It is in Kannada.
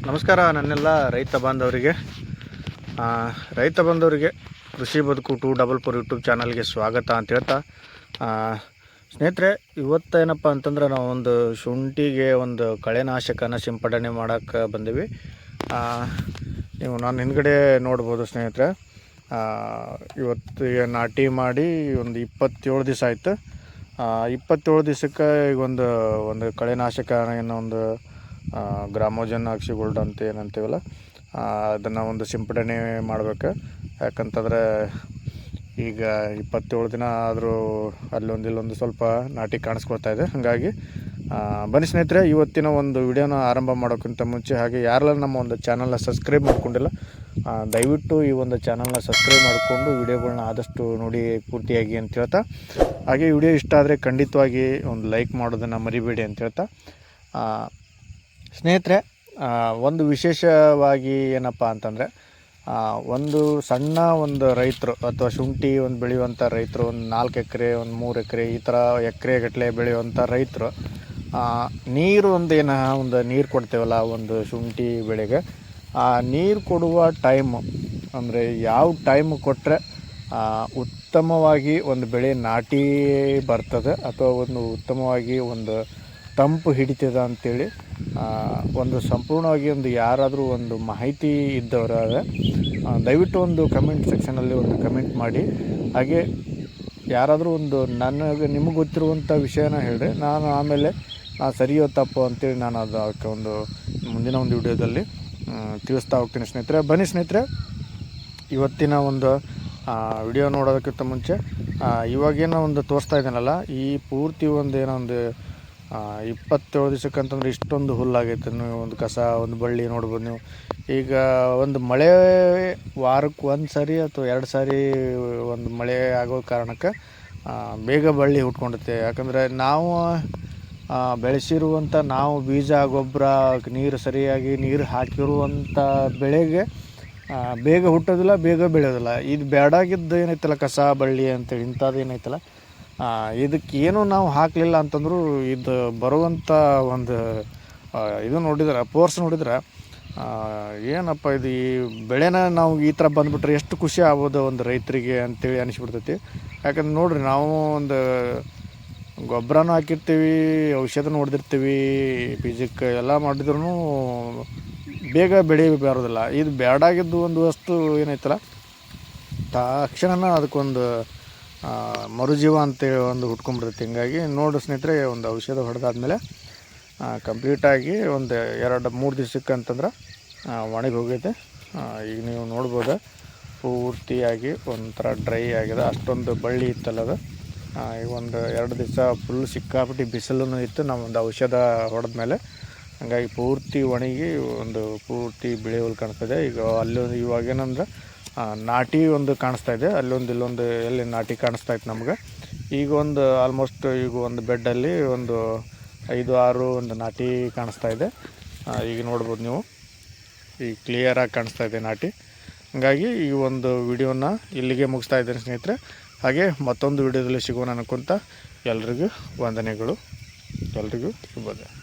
ನಮಸ್ಕಾರ ನನ್ನೆಲ್ಲ ರೈತ ಬಾಂಧವರಿಗೆ ಕೃಷಿ ಬದುಕು 244 ಯೂಟ್ಯೂಬ್ ಚಾನಲ್ಗೆ ಸ್ವಾಗತ ಅಂತ ಹೇಳ್ತಾ ಸ್ನೇಹಿತರೆ, ಇವತ್ತೇನಪ್ಪ ಅಂತಂದ್ರೆ ನಾವು ಒಂದು ಶುಂಠಿಗೆ ಒಂದು ಕಳೆನಾಶಕನ ಸಿಂಪಡಣೆ ಮಾಡೋಕ್ಕೆ ಬಂದೀವಿ. ನೀವು ನಾನು ಹಿಂದ್ಗಡೆ ನೋಡ್ಬೋದು ಸ್ನೇಹಿತರೆ. ಇವತ್ತು ನಾಟಿ ಮಾಡಿ ಒಂದು 27 ದಿವಸ ಆಯಿತು. 27 ದಿವಸಕ್ಕೆ ಈಗ ಒಂದು ಕಳೆನಾಶಕ ಏನೋ ಒಂದು ಗ್ರಾಮೋಜನ್ ಆಕ್ಸಿಗೋಲ್ಡ್ ಅಂತ ಏನಂತೀವಲ್ಲ, ಅದನ್ನು ಒಂದು ಸಿಂಪಡಣೆ ಮಾಡ್ಬೇಕು. ಯಾಕಂತಂದರೆ ಈಗ 27 ದಿನ ಆದರೂ ಇಲ್ಲೊಂದು ಸ್ವಲ್ಪ ನಾಟಿ ಕಾಣಿಸ್ಕೊಳ್ತಾ ಇದೆ. ಹಾಗಾಗಿ ಬನ್ನಿ ಸ್ನೇಹಿತರೆ, ಇವತ್ತಿನ ಒಂದು ವಿಡಿಯೋನ ಆರಂಭ ಮಾಡೋಕ್ಕಿಂತ ಮುಂಚೆ ಹಾಗೆ ಯಾರೆಲ್ಲ ನಮ್ಮ ಒಂದು ಚಾನಲ್ನ ಸಬ್ಸ್ಕ್ರೈಬ್ ಮಾಡ್ಕೊಂಡಿಲ್ಲ, ದಯವಿಟ್ಟು ಈ ಒಂದು ಚಾನಲ್ನ ಸಬ್ಸ್ಕ್ರೈಬ್ ಮಾಡಿಕೊಂಡು ವಿಡಿಯೋಗಳನ್ನ ಆದಷ್ಟು ನೋಡಿ ಪೂರ್ತಿಯಾಗಿ ಅಂತ ಹೇಳ್ತಾ, ಹಾಗೆ ವಿಡಿಯೋ ಇಷ್ಟ ಆದರೆ ಖಂಡಿತವಾಗಿ ಒಂದು ಲೈಕ್ ಮಾಡೋದನ್ನು ಮರಿಬೇಡಿ ಅಂತ ಹೇಳ್ತಾ, ಸ್ನೇಹಿತರೆ ಒಂದು ವಿಶೇಷವಾಗಿ ಏನಪ್ಪ ಅಂತಂದರೆ, ಒಂದು ಸಣ್ಣ ಒಂದು ರೈತರು ಅಥವಾ ಶುಂಠಿ ಒಂದು ಬೆಳೆಯುವಂಥ ರೈತರು, ಒಂದು 4 ಎಕರೆ, ಒಂದು 3 ಎಕರೆ, ಈ ಥರ ಎಕರೆಗಟ್ಟಲೆ ಬೆಳೆಯುವಂಥ ರೈತರು ನೀರು ಒಂದು ನೀರು ಕೊಡ್ತೇವಲ್ಲ ಒಂದು ಶುಂಠಿ ಬೆಳೆಗೆ, ಆ ನೀರು ಕೊಡುವ ಟೈಮು ಅಂದರೆ ಯಾವ ಟೈಮು ಕೊಟ್ಟರೆ ಉತ್ತಮವಾಗಿ ಒಂದು ಬೆಳೆ ನಾಟಿ ಬರ್ತದೆ ಅಥವಾ ಒಂದು ಉತ್ತಮವಾಗಿ ಒಂದು ತಂಪು ಹಿಡಿತದೆ ಅಂಥೇಳಿ ಒಂದು ಸಂಪೂರ್ಣವಾಗಿ ಒಂದು ಯಾರಾದರೂ ಒಂದು ಮಾಹಿತಿ ಇದ್ದವರಾದರೆ ದಯವಿಟ್ಟು ಒಂದು ಕಮೆಂಟ್ ಸೆಕ್ಷನಲ್ಲಿ ಒಂದು ಕಮೆಂಟ್ ಮಾಡಿ. ಹಾಗೆ ಯಾರಾದರೂ ಒಂದು ನಿಮಗೆ ಗೊತ್ತಿರುವಂಥ ವಿಷಯನ ಹೇಳಿದ್ರೆ ನಾನು ಆಮೇಲೆ ಸರಿಯೋ ತಪ್ಪು ಅಂತೇಳಿ ನಾನು ಅದಕ್ಕೆ ಒಂದು ಮುಂದಿನ ಒಂದು ವಿಡಿಯೋದಲ್ಲಿ ತಿಳಿಸ್ತಾ ಹೋಗ್ತೀನಿ ಸ್ನೇಹಿತರೆ. ಬನ್ನಿ ಸ್ನೇಹಿತರೆ, ಇವತ್ತಿನ ಒಂದು ವಿಡಿಯೋ ನೋಡೋದಕ್ಕಿಂತ ಮುಂಚೆ ಇವಾಗೇನೋ ಒಂದು ತೋರಿಸ್ತಾ ಇದ್ದೀನಲ್ಲ, ಈ ಪೂರ್ತಿ ಏನೋ ಒಂದು 27 ದಿವಸಕ್ಕಂತಂದ್ರೆ ಇಷ್ಟೊಂದು ಹುಲ್ಲಾಗೈತೆ. ನೀವು ಒಂದು ಕಸ, ಒಂದು ಬಳ್ಳಿ ನೋಡ್ಬೋದು ನೀವು. ಈಗ ಒಂದು ಮಳೆ ವಾರಕ್ಕೆ 1 ಸಾರಿ ಅಥವಾ 2 ಸಾರಿ ಒಂದು ಮಳೆ ಆಗೋ ಕಾರಣಕ್ಕೆ ಬೇಗ ಬಳ್ಳಿ ಹುಟ್ಕೊಂಡಿರುತ್ತೆ. ಯಾಕಂದರೆ ನಾವು ಬೆಳೆಸಿರುವಂಥ ನಾವು ಬೀಜ, ಗೊಬ್ಬರ, ಸರಿಯಾಗಿ ನೀರು ಹಾಕಿರುವಂಥ ಬೆಳೆಗೆ ಬೇಗ ಹುಟ್ಟೋದಿಲ್ಲ, ಬೇಗ ಬೆಳೆಯೋದಿಲ್ಲ. ಇದು ಬೇಡಾಗಿದ್ದು ಏನೈತಲ್ಲ, ಕಸ ಬಳ್ಳಿ ಅಂತೇಳಿ ಇಂಥದ್ದು ಏನೈತಲ್ಲ, ಇದಕ್ಕೇನು ನಾವು ಹಾಕಲಿಲ್ಲ ಅಂತಂದರೂ ಇದು ಬರುವಂಥ ಒಂದು ಇದು ನೋಡಿದ್ರೆ, ಫೋರ್ಸ್ ನೋಡಿದ್ರೆ ಏನಪ್ಪ ಇದು ಈ ಬೆಳೆನ ನಾವು ಈ ಥರ ಬಂದುಬಿಟ್ರೆ ಎಷ್ಟು ಖುಷಿ ಆಗ್ಬೋದು ಒಂದು ರೈತರಿಗೆ ಅಂತೇಳಿ ಅನಿಸ್ಬಿಡ್ತೈತಿ. ಯಾಕಂದ್ರೆ ನೋಡಿರಿ, ನಾವು ಒಂದು ಗೊಬ್ಬರನೂ ಹಾಕಿರ್ತೀವಿ, ಔಷಧನೂ ಹೊಡೆದಿರ್ತೀವಿ, ಬೀಜಕ್ಕೆ ಎಲ್ಲ ಮಾಡಿದ್ರೂ ಬೇಗ ಬೆಳೆ ಬರೋದಿಲ್ಲ. ಇದು ಬೇಡಾಗಿದ್ದು ಒಂದು ವಸ್ತು ಏನೈತಲ್ಲ, ತಕ್ಷಣ ಅದಕ್ಕೊಂದು ಮರುಜೀವ ಅಂತೇಳಿ ಒಂದು ಹುಟ್ಕೊಂಡ್ಬಿಡುತ್ತೆ. ಹಿಂಗಾಗಿ ನೋಡಿ ಸ್ನೇಹಿತರೆ, ಒಂದು ಔಷಧ ಹೊಡೆದಾದ್ಮೇಲೆ ಕಂಪ್ಲೀಟಾಗಿ ಒಂದು 2-3 ದಿವಸಕ್ಕೆ ಅಂತಂದ್ರೆ ಒಣಗಿ ಹೋಗೈತೆ. ಈಗ ನೀವು ನೋಡ್ಬೋದು, ಪೂರ್ತಿಯಾಗಿ ಒಂಥರ ಡ್ರೈ ಆಗಿದೆ. ಅಷ್ಟೊಂದು ಬಳ್ಳಿ ಇತ್ತಲ್ಲ ಅದು. ಈಗ ಒಂದು 2 ದಿವಸ ಫುಲ್ ಸಿಕ್ಕಾಪಟ್ಟಿ ಬಿಸಿಲೂ ಇತ್ತು, ನಾವು ಒಂದು ಔಷಧ ಹೊಡೆದ್ಮೇಲೆ. ಹಾಗಾಗಿ ಪೂರ್ತಿ ಒಣಗಿ ಒಂದು ಪೂರ್ತಿ ಬಿಳಿ ಹುಲ್ಲು ಕಾಣಿಸ್ತದೆ. ಈಗ ಇವಾಗೇನಂದ್ರೆ ನಾಟಿ ಒಂದು ಕಾಣಿಸ್ತಾ ಇದೆ, ಇಲ್ಲೊಂದು ಎಲ್ಲಿ ನಾಟಿ ಕಾಣಿಸ್ತಾ ಇತ್ತು ನಮ್ಗೆ. ಈಗ ಒಂದು ಆಲ್ಮೋಸ್ಟ್ ಈಗ ಒಂದು ಬೆಡ್ಡಲ್ಲಿ ಒಂದು 5-6 ಒಂದು ನಾಟಿ ಕಾಣಿಸ್ತಾ ಇದೆ. ಈಗ ನೋಡ್ಬೋದು ನೀವು, ಈಗ ಕ್ಲಿಯರಾಗಿ ಕಾಣಿಸ್ತಾ ಇದೆ ನಾಟಿ. ಹಾಗಾಗಿ ಈ ಒಂದು ವಿಡಿಯೋನ ಇಲ್ಲಿಗೆ ಮುಗಿಸ್ತಾ ಇದ್ದೇನೆ ಸ್ನೇಹಿತರೆ. ಹಾಗೆ ಮತ್ತೊಂದು ವಿಡಿಯೋದಲ್ಲಿ ಸಿಗೋಣ ಅನ್ಕೊಂತ ಎಲ್ರಿಗೂ ವಂದನೆಗಳು, ಎಲ್ರಿಗೂ ಶುಭೋದಯ.